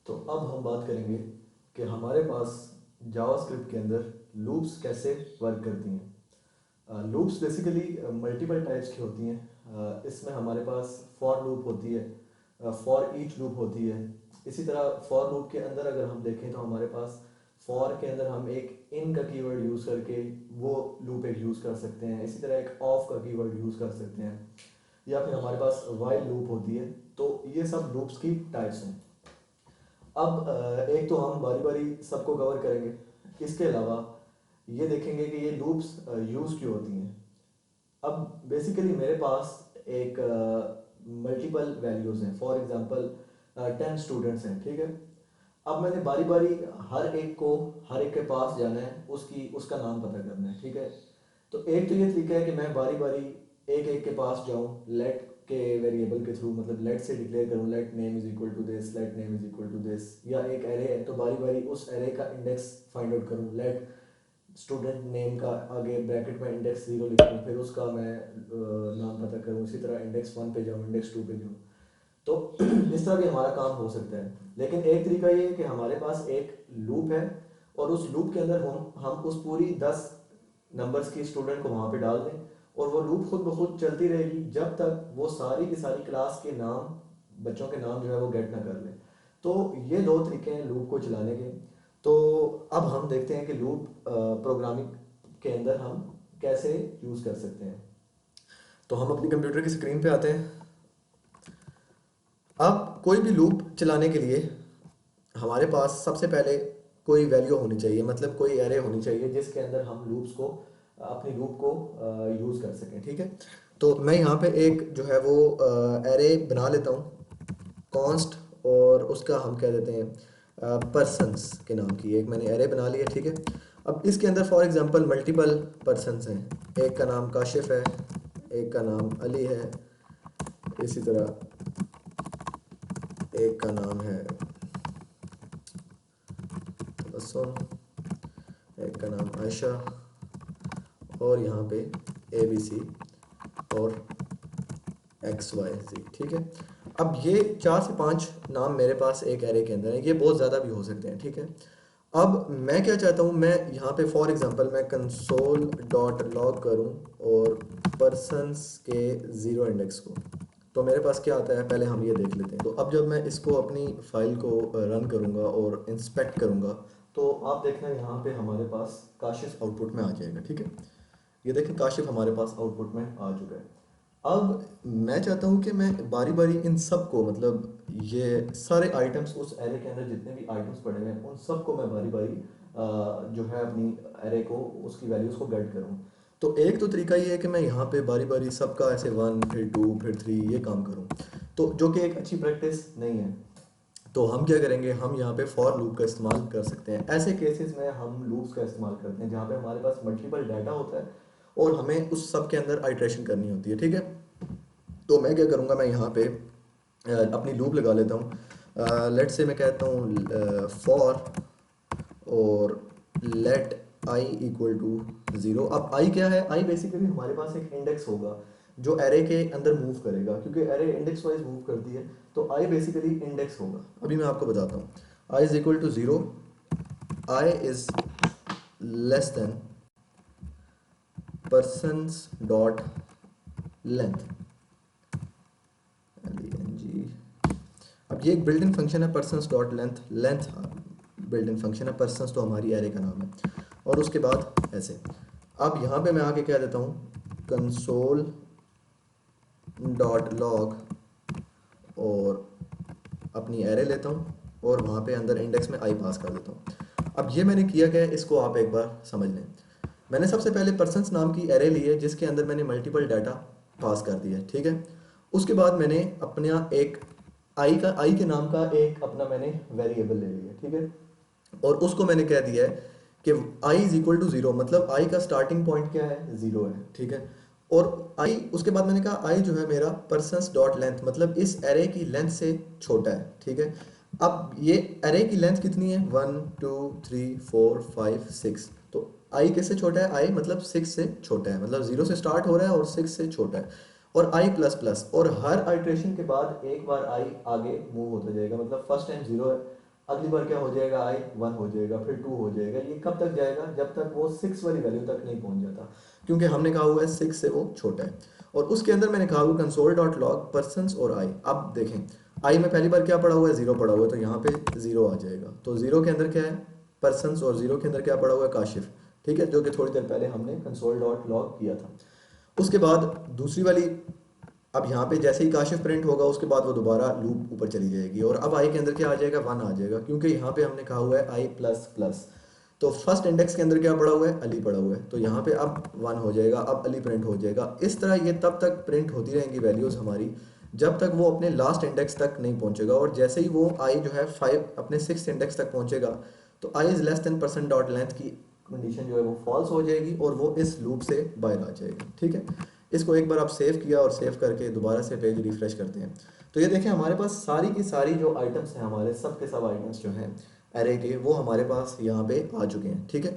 तो अब हम बात करेंगे कि हमारे पास जावास्क्रिप्ट के अंदर लूप्स कैसे वर्क करती हैं। लूप्स बेसिकली मल्टीपल टाइप्स की होती हैं। इसमें हमारे पास फॉर लूप होती है, फॉर ईच लूप होती है। इसी तरह फॉर लूप के अंदर अगर हम देखें तो हमारे पास फॉर के अंदर हम एक इन का कीवर्ड यूज़ करके वो लूप एक यूज़ कर सकते हैं। इसी तरह एक ऑफ का कीवर्ड यूज़ कर सकते हैं, या फिर हमारे पास वाइल लूप होती है। तो ये सब लूप्स की टाइप्स हैं। अब एक तो हम बारी बारी सबको कवर करेंगे। इसके अलावा ये देखेंगे कि ये लूप्स यूज़ क्यों होती हैं। अब बेसिकली मेरे पास एक मल्टीपल वैल्यूज़ हैं। फॉर एग्जांपल 10 स्टूडेंट्स हैं, ठीक है। अब मैंने बारी बारी हर एक के पास जाना है, उसका नाम पता करना है, ठीक है। तो एक तो ये तरीका है कि मैं बारी बारी एक एक के पास जाऊं लेट के वेरिएबल के थ्रू, मतलब लेट से डिक्लेयर करूं let name is equal to this, let name is equal to this. या एक एरे है तो बारी बारी उस एरे का इंडेक्स फाइंड आउट करूं, लेट स्टूडेंट नेम का आगे ब्रैकेट में इंडेक्स 0 लिखूं, फिर उसका मैं नाम पता करूं। इसी तरह इंडेक्स 1 पे जाऊं, इंडेक्स 2 पे जाऊं। तो इस तरह भी हमारा काम हो सकता है। लेकिन एक तरीका ये है कि हमारे पास एक लूप है और उस लूप के अंदर हम उस पूरी 10 नंबर्स की स्टूडेंट को वहाँ पे डाल दें और वो लूप खुद ब खुद चलती रहेगी जब तक वो सारी की सारी क्लास के नाम, बच्चों के नाम जो है वो गेट ना कर ले। तो ये दो तरीके हैं लूप को चलाने के। तो अब हम देखते हैं कि लूप प्रोग्रामिंग के अंदर हम कैसे यूज़ कर सकते हैं। तो हम अपनी कंप्यूटर की स्क्रीन पे आते हैं। अब कोई भी लूप चलाने के लिए हमारे पास सबसे पहले कोई वैल्यू होनी चाहिए, मतलब कोई एरे होनी चाहिए जिसके अंदर हम लूप्स को, अपनी लूप को यूज़ कर सकें, ठीक है। तो मैं यहाँ पे एक जो है वो एरे बना लेता हूँ कॉन्स्ट, और उसका हम कह देते हैं पर्सन्स के नाम की एक मैंने एरे बना ली है, ठीक है। अब इसके अंदर फॉर एग्जांपल मल्टीपल पर्सन्स हैं। एक का नाम काशिफ है, एक का नाम अली है, इसी तरह एक का नाम है तबस्सुम, एक का नाम आयशा, और यहाँ पे ABC और XYZ, ठीक है। अब ये 4 से 5 नाम मेरे पास एक एरे के अंदर है, ये बहुत ज़्यादा भी हो सकते हैं, ठीक है। अब मैं क्या चाहता हूँ, मैं यहाँ पे फॉर एग्जांपल मैं कंसोल डॉट लॉग करूँ और पर्सन्स के 0 इंडेक्स को, तो मेरे पास क्या आता है पहले हम ये देख लेते हैं। तो अब जब मैं इसको अपनी फाइल को रन करूँगा और इंस्पेक्ट करूँगा तो आप देखना यहाँ पे हमारे पास काशिफ आउटपुट में आ जाएगा, ठीक है। ये देखें काशिफ हमारे पास आउटपुट में आ चुका है। अब मैं चाहता हूँ कि मैं बारी बारी इन सब को, मतलब ये सारे आइटम्स उस एरे के अंदर जितने भी आइटम्स पड़े हुए हैं उन सब को मैं बारी बारी जो है अपनी एरे को, उसकी वैल्यूज़ को गेट करूँ। तो एक तो तरीका ये है कि मैं यहाँ पे बारी बारी सबका ऐसे 1 फिर 2 फिर 3 ये काम करूँ, तो जो कि एक अच्छी प्रैक्टिस नहीं है। तो हम क्या करेंगे, हम यहाँ पे फॉर लूप का इस्तेमाल कर सकते हैं। ऐसे केसेस में हम लूप्स का इस्तेमाल करते हैं जहाँ पे हमारे पास मल्टीपल डाटा होता है और हमें उस सब के अंदर आइट्रेशन करनी होती है, ठीक है। तो मैं क्या करूँगा, मैं यहाँ पे अपनी लूप लगा लेता हूँ। लेट से मैं कहता हूँ फॉर और लेट आई इक्वल टू 0। अब आई क्या है, आई बेसिकली हमारे पास एक इंडेक्स होगा जो एरे के अंदर मूव करेगा, क्योंकि एरे इंडेक्स वाइज मूव करती है। तो आई बेसिकली इंडेक्स होगा। अभी मैं आपको बताता हूँ। I is equal to 0, i is less than persons dot length, LENG। अब ये एक बिल्ट इन फंक्शन है persons dot length, length built in function है, पर्सन्स तो हमारी एरे का नाम है। और उसके बाद ऐसे, अब यहाँ पे मैं आके कह देता हूँ कंसोल डॉट लॉग और अपनी एरे लेता हूँ और वहाँ पे अंदर इंडेक्स में आई पास कर देता हूँ। अब ये मैंने किया क्या है, इसको आप एक बार समझ लें। मैंने सबसे पहले पर्सन्स नाम की एरे ली है जिसके अंदर मैंने मल्टीपल डाटा पास कर दिया है, ठीक है। उसके बाद मैंने अपना एक आई के नाम का एक अपना मैंने वेरिएबल ले लिया, ठीक है। और उसको मैंने कह दिया है कि आई इज इक्वल टू 0, मतलब आई का स्टार्टिंग पॉइंट क्या है, 0 है, ठीक है। और आई, उसके बाद मैंने कहा आई जो है मेरा पर्सन्स डॉट लेंथ, मतलब इस एरे की लेंथ से छोटा है, ठीक है। अब ये एरे की लेंथ कितनी है, 1 2 3 4 5 6। तो आई किससे छोटा है, आई मतलब 6 से छोटा है, मतलब 0 से स्टार्ट हो रहा है और 6 से छोटा है। और आई प्लस प्लस, और हर आइट्रेशन के बाद एक बार आई आगे मूव होता जाएगा, मतलब फर्स्ट टाइम 0 है, अगली बार क्या हो जाएगा, आई 1 हो जाएगा, फिर 2 हो जाएगा। ये कब तक जाएगा, जब तक वो 6 वाली वैल्यू तक नहीं पहुंच जाता, क्योंकि हमने कहा हुआ है 6 से वो छोटा है। और उसके अंदर मैंने कहा हुआ कंसोल डॉट लॉग पर्सनस और आई। अब देखें, आई में पहली बार क्या पड़ा हुआ है, जीरो पड़ा हुआ है, तो यहाँ पे जीरो आ जाएगा। तो जीरो के अंदर क्या है, पर्सनस, और जीरो के अंदर क्या पड़ा हुआ है, काशिफ। ठीक है, जो कि थोड़ी देर पहले हमने कंसोल डॉट लॉग किया था। उसके बाद दूसरी वाली, अब यहाँ पे जैसे ही काशिफ प्रिंट होगा उसके बाद वो दोबारा लूप ऊपर चली जाएगी, और अब आई के अंदर क्या आ जाएगा, 1 आ जाएगा, क्योंकि यहाँ पे हमने कहा हुआ है आई प्लस प्लस। तो फर्स्ट इंडेक्स के अंदर क्या पड़ा हुआ है, अली पड़ा हुआ है, तो यहाँ पे अब 1 हो जाएगा, अब अली प्रिंट हो जाएगा। इस तरह ये तब तक प्रिंट होती रहेंगी वैल्यूज़ हमारी जब तक वो अपने लास्ट इंडेक्स तक नहीं पहुँचेगा। और जैसे ही वो आई जो है 5 अपने 6 इंडेक्स तक पहुँचेगा, तो i is less than percent dot length की कंडीशन जो है वो फॉल्स हो जाएगी, और वो इस लूप से बाहर आ जाएगा। ठीक है, इसको एक बार आप सेव किया और सेव करके दोबारा से पेज रिफ्रेश करते हैं, तो ये देखें हमारे पास सारी की सारी जो आइटम्स हैं, हमारे सब के सब आइटम्स जो हैं एरे के, वो हमारे पास यहाँ पे आ चुके हैं। ठीक है,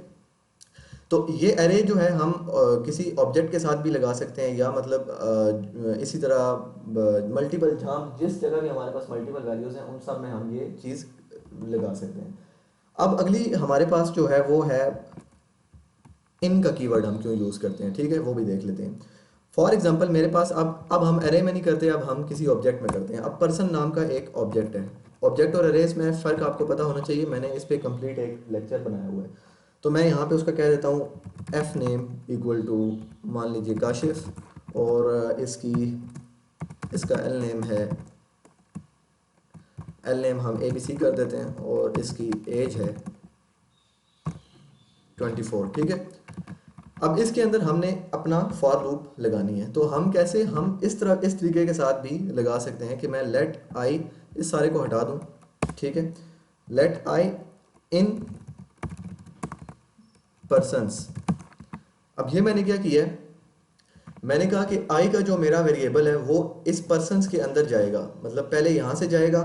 तो ये एरे जो है हम किसी ऑब्जेक्ट के साथ भी लगा सकते हैं, या मतलब इसी तरह मल्टीपल, जहाँ जिस जगह भी हमारे पास मल्टीपल वैल्यूज़ हैं उन सब में हम ये चीज़ लगा सकते हैं। अब अगली हमारे पास जो है वो है इन का कीवर्ड हम क्यों यूज़ करते हैं। ठीक है, वो भी देख लेते हैं। फॉर एग्जांपल मेरे पास अब हम एरे में नहीं करते, अब हम किसी ऑब्जेक्ट में करते हैं। अब पर्सन नाम का एक ऑब्जेक्ट है। ऑब्जेक्ट और एरेज में फ़र्क आपको पता होना चाहिए, मैंने इस पर कंप्लीट एक लेक्चर बनाया हुआ है। तो मैं यहाँ पे उसका कह देता हूँ एफ नेम इक्वल टू, मान लीजिए काशिफ, और इसका एल नेम है, एल नेम हम ए बी सी कर देते हैं, और इसकी एज है 24। ठीक है, अब इसके अंदर हमने अपना फॉर लूप लगानी है, तो हम कैसे, हम इस तरीके के साथ भी लगा सकते हैं कि मैं लेट आई, इस सारे को हटा दूं। ठीक है, लेट आई इन पर्सन्स। अब ये मैंने क्या किया है, मैंने कहा कि आई का जो मेरा वेरिएबल है वो इस पर्सन्स के अंदर जाएगा, मतलब पहले यहाँ से जाएगा,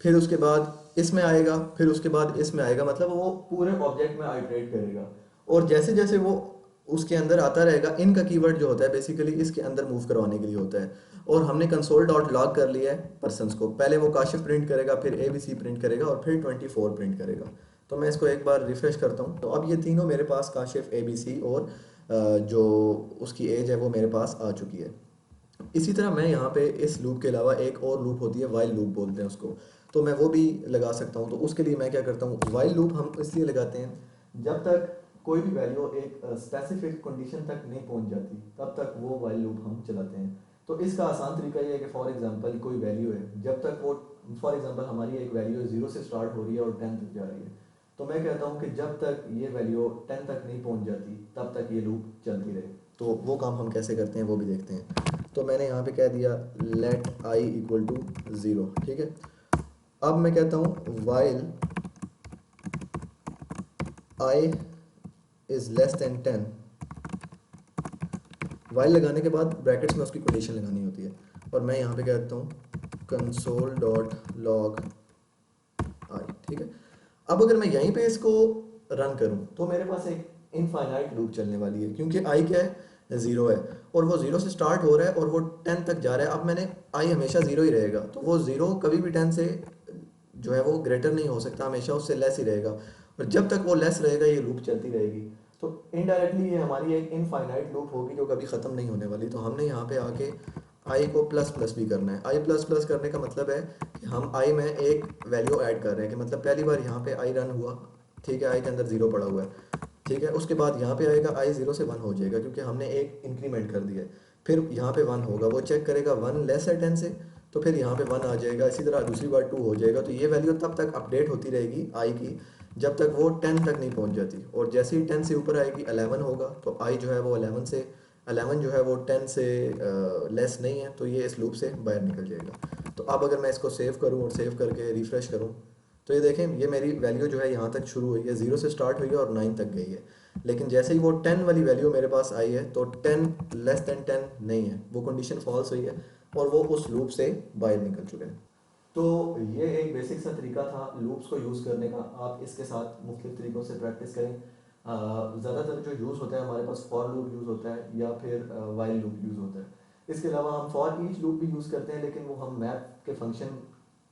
फिर उसके बाद इसमें आएगा, फिर उसके बाद इसमें आएगा, मतलब वो पूरे ऑब्जेक्ट में आइटरेट करेगा। और जैसे जैसे वो उसके अंदर आता रहेगा, इनका कीवर्ड जो होता है बेसिकली इसके अंदर मूव करवाने के लिए होता है। और हमने कंसोल डॉट लॉग कर लिया है पर्सन्स को, पहले वो काशिफ प्रिंट करेगा, फिर ए बी सी प्रिंट करेगा, और फिर 24 प्रिंट करेगा। तो मैं इसको एक बार रिफ्रेश करता हूँ, तो अब ये तीनों मेरे पास काशिफ, ए बी सी और जो उसकी एज है वो मेरे पास आ चुकी है। इसी तरह मैं यहाँ पे इस लूप के अलावा एक और लूप होती है, वाइल लूप बोलते हैं उसको, तो मैं वो भी लगा सकता हूँ। तो उसके लिए मैं क्या करता हूँ, वाइल लूप हम इसलिए लगाते हैं जब तक कोई भी वैल्यू एक स्पेसिफिक कंडीशन तक नहीं पहुँच जाती तब तक वो वाइल लूप हम चलाते हैं। तो इसका आसान तरीका ये है कि फॉर एग्जांपल कोई वैल्यू है, जब तक वो, फॉर एग्जांपल हमारी एक वैल्यू 0 से स्टार्ट हो रही है और 10 तक जा रही है, तो मैं कहता हूँ कि जब तक ये वैल्यू 10 तक नहीं पहुँच जाती तब तक ये लूप चलती रहे। तो वो काम हम कैसे करते हैं वो भी देखते हैं। तो मैंने यहाँ पे कह दिया लेट आई इक्वल टू 0। ठीक है, अब मैं कहता हूँ while I is less then 10। While लगाने के बाद ब्रैकेट्स में उसकी कंडीशन लगानी होती है, और मैं यहाँ पे कहता हूँ कंसोल डॉट लॉग आई। ठीक है, अब अगर मैं यहीं पे इसको रन करूं तो मेरे पास एक इनफाइनाइट लूप चलने वाली है, क्योंकि आई क्या है, ज़ीरो है, और वो ज़ीरो से स्टार्ट हो रहा है और वो 10 तक जा रहा है। अब मैंने, आई हमेशा ज़ीरो ही रहेगा, तो वो ज़ीरो कभी भी 10 से जो है वो ग्रेटर नहीं हो सकता, हमेशा उससे लेस ही रहेगा, और जब तक वो लेस रहेगा ये लूप चलती रहेगी। तो इनडायरेक्टली ये हमारी एक इनफाइनाइट लूप होगी जो कभी ख़त्म नहीं होने वाली। तो हमने यहाँ पे आके आई को प्लस प्लस भी करना है। आई प्लस प्लस करने का मतलब है कि हम आई में एक वैल्यू ऐड कर रहे हैं, कि मतलब पहली बार यहाँ पे आई रन हुआ, ठीक है, आई के अंदर ज़ीरो पड़ा हुआ है, ठीक है, उसके बाद यहाँ पे आएगा आई 0 से 1 हो जाएगा, क्योंकि हमने एक इंक्रीमेंट कर दिया है। फिर यहाँ पे 1 होगा, वो चेक करेगा 1 लेस है 10 से, तो फिर यहाँ पे 1 आ जाएगा। इसी तरह दूसरी बार 2 हो जाएगा। तो ये वैल्यू तब तक अपडेट होती रहेगी आई की जब तक वो 10 तक नहीं पहुँच जाती, और जैसे ही 10 से ऊपर आएगी 11 होगा, तो आई जो है वो 11 जो है वो 10 से लेस नहीं है, तो ये इस लूप से बाहर निकल जाएगा। तो अब अगर मैं इसको सेव करूँ और सेव करके रिफ़्रेश करूँ, तो ये देखें ये मेरी वैल्यू जो है यहाँ तक शुरू हुई है, 0 से स्टार्ट हुई है और 9 तक गई है। लेकिन जैसे ही वो 10 वाली वैल्यू मेरे पास आई है, तो 10 लेस देन 10 नहीं है, वो कंडीशन फॉल्स हुई है, और वो उस लूप से बाहर निकल चुका है। तो ये एक बेसिक सा तरीका था लूप्स को यूज़ करने का। आप इसके साथ मुख्तलिफ तरीक़ों से प्रैक्टिस करें। ज़्यादातर जो यूज़ होता है हमारे पास फॉर लूप यूज़ होता है, या फिर वाइल लूप यूज़ होता है। इसके अलावा हम फॉर ईच लूप भी यूज़ करते हैं, लेकिन वो हम मैप के फंक्शन,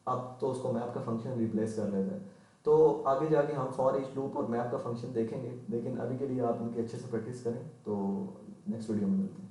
अब तो उसको मैप का फंक्शन रिप्लेस कर लेते हैं। तो आगे जाके हम फॉर ईच लूप और मैप का फंक्शन देखेंगे, लेकिन अभी के लिए आप उनकी अच्छे से प्रैक्टिस करें। तो नेक्स्ट वीडियो में मिलते हैं।